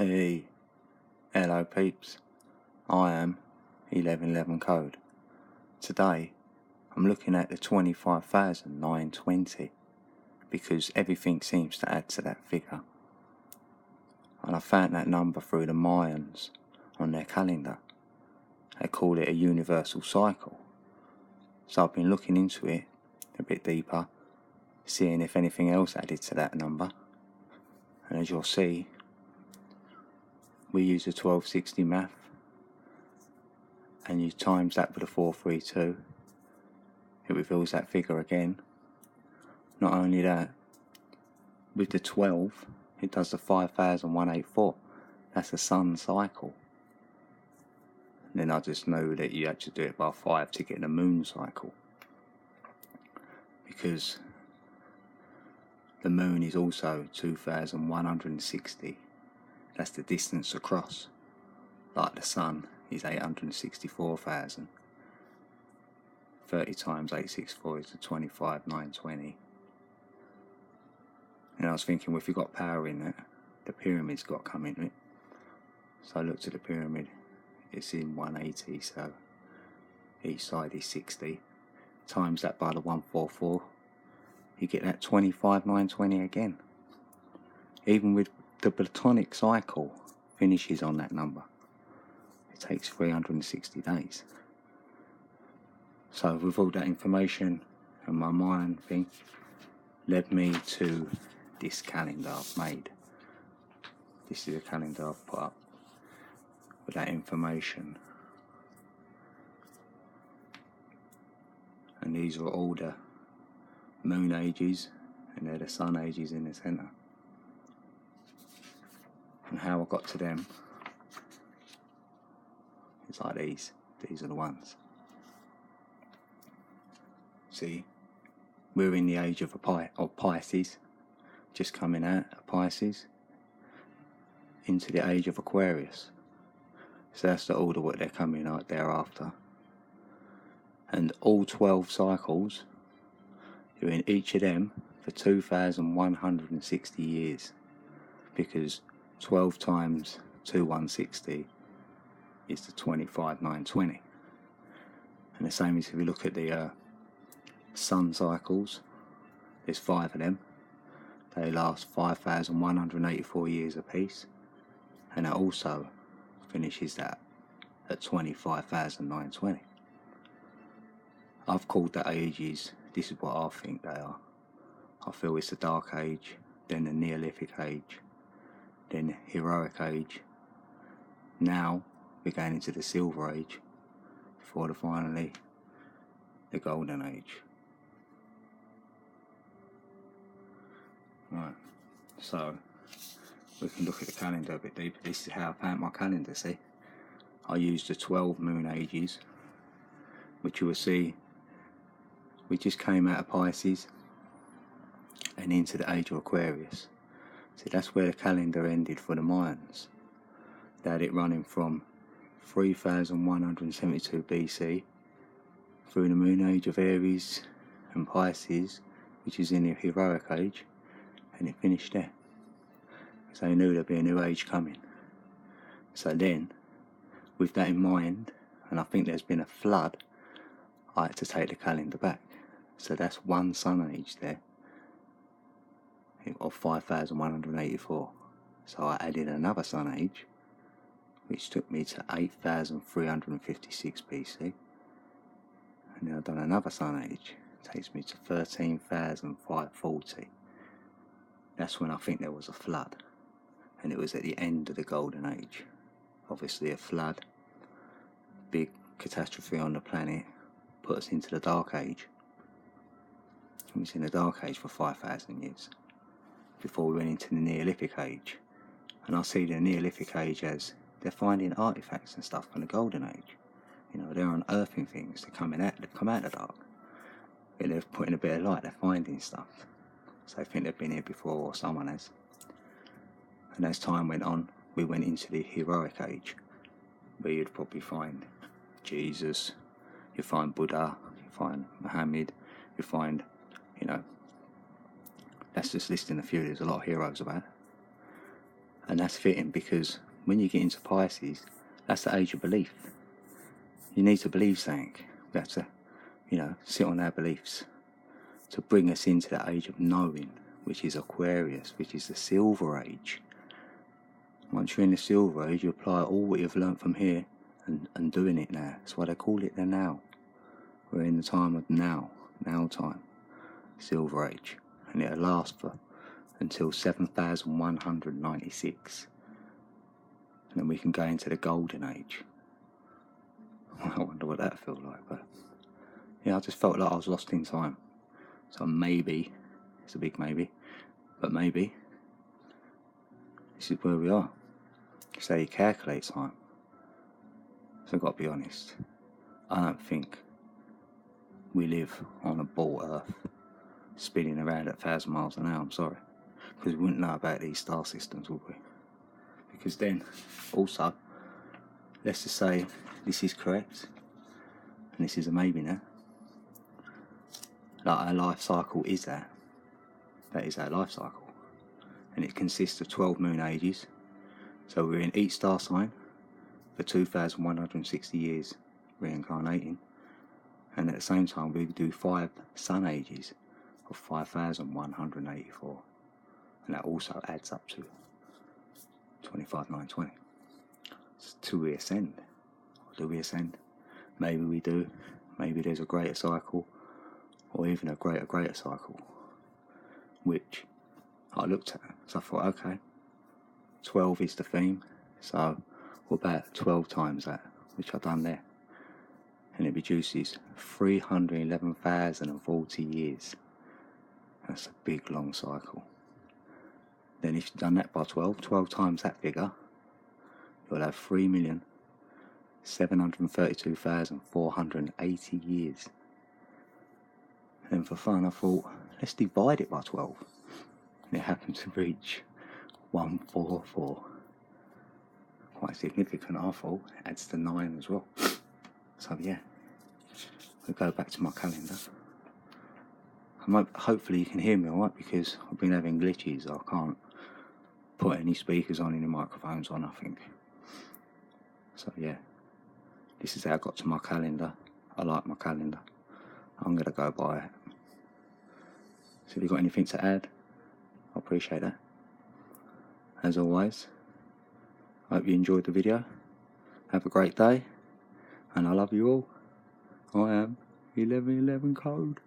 Hey, hello peeps, I am 1111 Code. Today I'm looking at the 25,920 because everything seems to add to that figure. And I found that number through the Mayans on their calendar. They call it a universal cycle. So I've been looking into it a bit deeper, seeing if anything else added to that number. And as you'll see, we use a 1260 math, and you times that with a 432, it reveals that figure again. Not only that, with the 12, it does the 5,184. That's a sun cycle. And then I just know that you had to do it by 5 to get the moon cycle, because the moon is also 2,160. That's the distance across. Like the sun is 864,000. 30 times 864 is the 25,920. And I was thinking, well, if you've got power in that, the pyramid's got to come into it. So I looked at the pyramid, it's in 180, so each side is 60. Times that by the 144, you get that 25,920 again. Even with the Platonic cycle finishes on that number. It takes 360 days. So with all that information and my mind thing led me to this calendar I've made. This is a calendar I've put up with that information. And these are all the moon ages, and they're the sun ages in the centre. And how I got to them is like these. These are the ones. See, we're in the age of Pisces, just coming out of Pisces into the age of Aquarius. So that's the order what they're coming out thereafter. And all 12 cycles, you're in each of them for 2,160 years, because 12 times 2,160 is the 25,920. And the same as if you look at the sun cycles, there's 5 of them. They last 5,184 years apiece, and that also finishes that at 25,920. I've called the ages, this is what I think they are. I feel it's the Dark Age, then the Neolithic Age, then the Heroic Age. Now we're going into the Silver Age, before finally the Golden Age. Right, so we can look at the calendar a bit deeper. This is how I found my calendar, see? I used the 12 moon ages, which you will see, we just came out of Pisces and into the age of Aquarius. See, that's where the calendar ended for the Mayans. They had it running from 3,172 BC through the moon age of Aries and Pisces, which is in the Heroic Age, and it finished there. So they knew there'd be a new age coming. So then, with that in mind, and I think there's been a flood, I had to take the calendar back. So that's one sun age there of 5,184. So I added another sun age, which took me to 8,356 BC. And then I've done another sun age, it takes me to 13,540. That's when I think there was a flood, and it was at the end of the Golden Age. Obviously a flood, big catastrophe on the planet, put us into the Dark Age. We was in the Dark Age for 5,000 years before we went into the Neolithic Age. And I see the Neolithic Age as they're finding artifacts and stuff from the Golden Age. You know, they're unearthing things, they've come out of the dark. They're putting a bit of light, they're finding stuff. So they think they've been here before, or someone has. And as time went on, we went into the Heroic Age, where you'd probably find Jesus, you find Buddha, you find Muhammad, you find, you know, that's just listing a few. There's a lot of heroes about. And that's fitting, because when you get into Pisces, that's the age of belief. You need to believe something. We have to, sit on our beliefs to bring us into the age of knowing, which is Aquarius, which is the Silver Age. Once you're in the Silver Age, you apply all what you've learnt from here and doing it now. That's why they call it the now. We're in the time of now time, Silver Age, and it'll last for until 7,196, and then we can go into the Golden Age. I wonder what that feels like, but I just felt like I was lost in time. So maybe, it's a big maybe, but maybe this is where we are. So you calculate time. So I've got to be honest, I don't think we live on a ball Earth spinning around at 1,000 miles an hour. I'm sorry, because we wouldn't know about these star systems, would we? Because then, also, let's just say this is correct, and this is a maybe now. Like, our life cycle is that. That is our life cycle. And it consists of 12 moon ages. So we're in each star sign for 2,160 years, reincarnating. And at the same time, we do 5 sun ages of 5,184. And that also adds up to 25,920. So do we ascend? Or do we ascend? Maybe we do. Maybe there's a greater cycle, or even a greater cycle, which I looked at. So I thought, okay, 12 is the theme, so what about 12 times that, which I've done there, and it produces 311,040 years. That's a big long cycle. Then if you've done that by 12 times that figure, you'll have 3,732,480 years. And for fun, I thought, let's divide it by 12. And it happened to reach 144. Quite significant, I thought. It adds to 9 as well. So yeah, we'll go back to my calendar. Hopefully you can hear me alright, because I've been having glitches. I can't put any speakers on, any microphones or nothing. So yeah, this is how I got to my calendar. I like my calendar. I'm going to go by it. So if you've got anything to add, I appreciate that. As always, I hope you enjoyed the video. Have a great day, and I love you all. I am 1111 code.